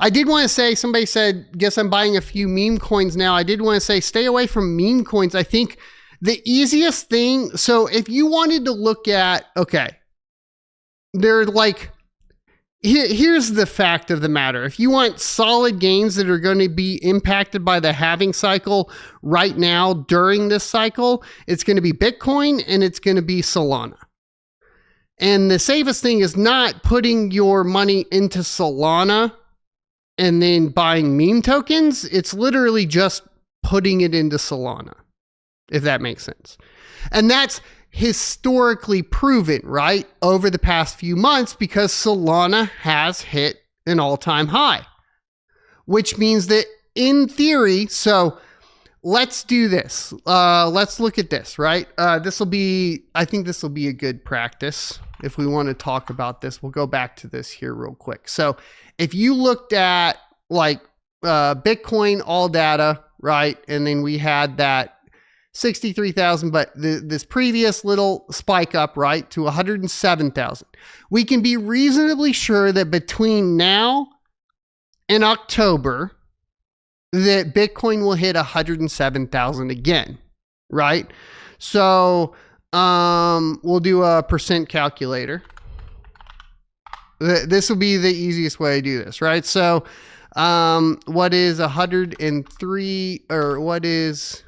I did want to say, somebody said, guess I'm buying a few meme coins now. I did want to say, stay away from meme coins. I think the easiest thing, so if you wanted to look at, okay, they're like, here's the fact of the matter. If you want solid gains that are going to be impacted by the halving cycle right now during this cycle, it's going to be Bitcoin and it's going to be Solana. And the safest thing is not putting your money into Solana and then buying meme tokens. It's literally just putting it into Solana, if that makes sense. And that's historically proven, right, over the past few months, because Solana has hit an all-time high, which means that in theory, so let's do this. Let's look at this, right? I think this will be a good practice if we want to talk about this. We'll go back to this here real quick. So if you looked at like Bitcoin all data, right? And then we had that 63,000, but this previous little spike up, right, to 107,000. We can be reasonably sure that between now and October, that Bitcoin will hit 107,000 again, right? So we'll do a percent calculator. This will be the easiest way to do this, right? So what is 103, or what is...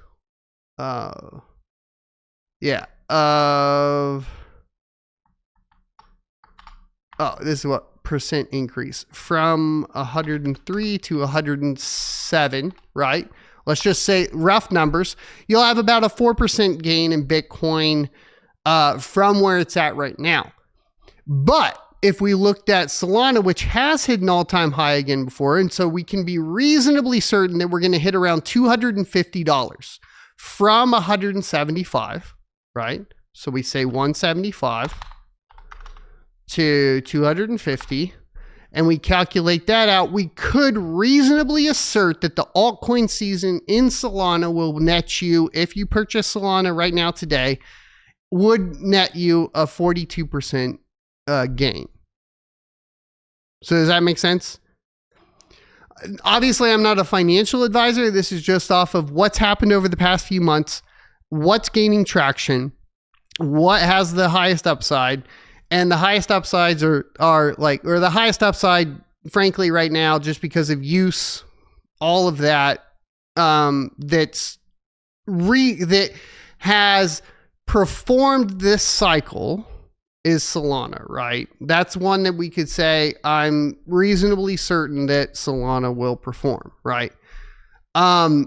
this is what percent increase from 103 to 107, right? Let's just say rough numbers. You'll have about a 4% gain in Bitcoin from where it's at right now. But if we looked at Solana, which has hit an all-time high again before, and so we can be reasonably certain that we're going to hit around $250 from 175, right? So we say 175 to 250, and we calculate that out. We could reasonably assert that the altcoin season in Solana will net you, if you purchase Solana right now today, would net you a 42% gain. So does that make sense? Obviously, I'm not a financial advisor. This is just off of what's happened over the past few months, what's gaining traction, what has the highest upside, and the highest upsides are the highest upside, frankly, right now, just because of use, all of that, that has performed this cycle is Solana, right? That's one that we could say I'm reasonably certain that Solana will perform, right? The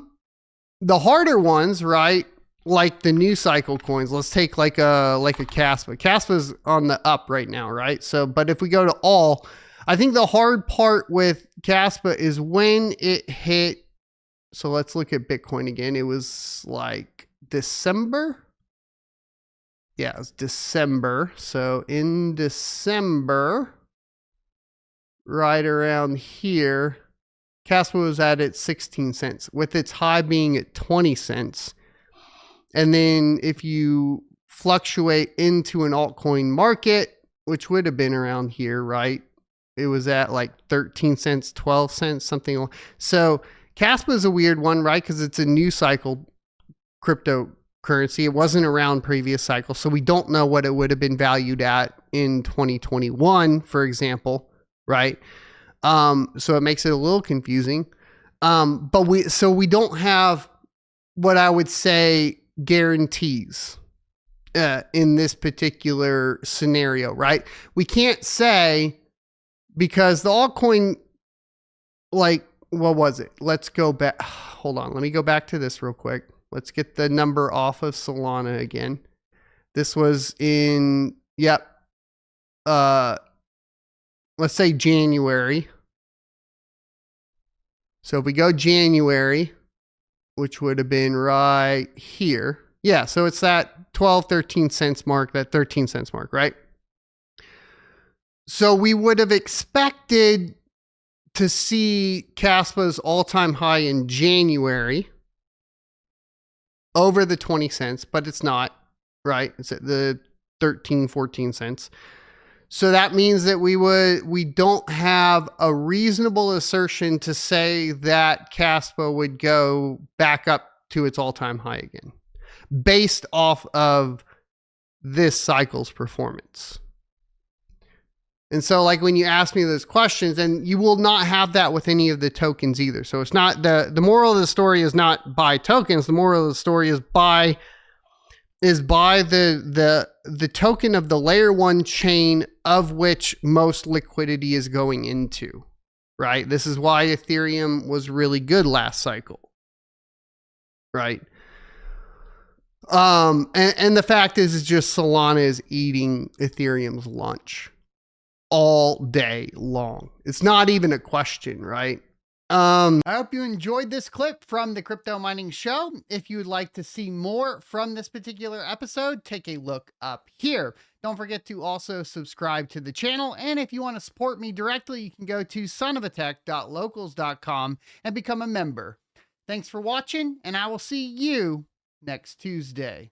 harder ones, right? Like the new cycle coins. Let's take like a kaspa. Kaspa's on the up right now, right? So, but if we go to all, I think the hard part with kaspa is when it hit. So let's look at Bitcoin again. It was like December. Yeah, it was December. So in December, right around here, kaspa was at its 16 cents, with its high being at 20 cents. And then if you fluctuate into an altcoin market, which would have been around here, right? It was at like 13 cents, 12 cents, something. So kaspa is a weird one, right? Because it's a new cycle cryptocurrency. It wasn't around previous cycles, so we don't know what it would have been valued at in 2021, for example, right? So it makes it a little confusing. But we don't have what I would say guarantees in this particular scenario, right? We can't say, because the altcoin, like, what was it? Let's go back. Hold on. Let me go back to this real quick. Let's get the number off of Solana again. This was in, let's say January. So if we go January, which would have been right here. Yeah, so it's that 12, 13 cents mark, that 13 cents mark, right? So we would have expected to see kaspa's all-time high in January over the 20 cents, but it's not, right? It's at the 13, 14 cents. So that means that we don't have a reasonable assertion to say that kaspa would go back up to its all-time high again, based off of this cycle's performance. And so like when you ask me those questions, and you will not have that with any of the tokens either. So it's not the moral of the story is not buy tokens. The moral of the story is buy the token of the layer 1 chain of which most liquidity is going into, right? This is why Ethereum was really good last cycle, right? And the fact is just Solana is eating Ethereum's lunch all day long. It's not even a question, right? I hope you enjoyed this clip from the Crypto Mining Show. If you would like to see more from this particular episode, take a look up here. Don't forget to also subscribe to the channel. And if you want to support me directly, you can go to sonofatech.locals.com and become a member. Thanks for watching, and I will see you next Tuesday.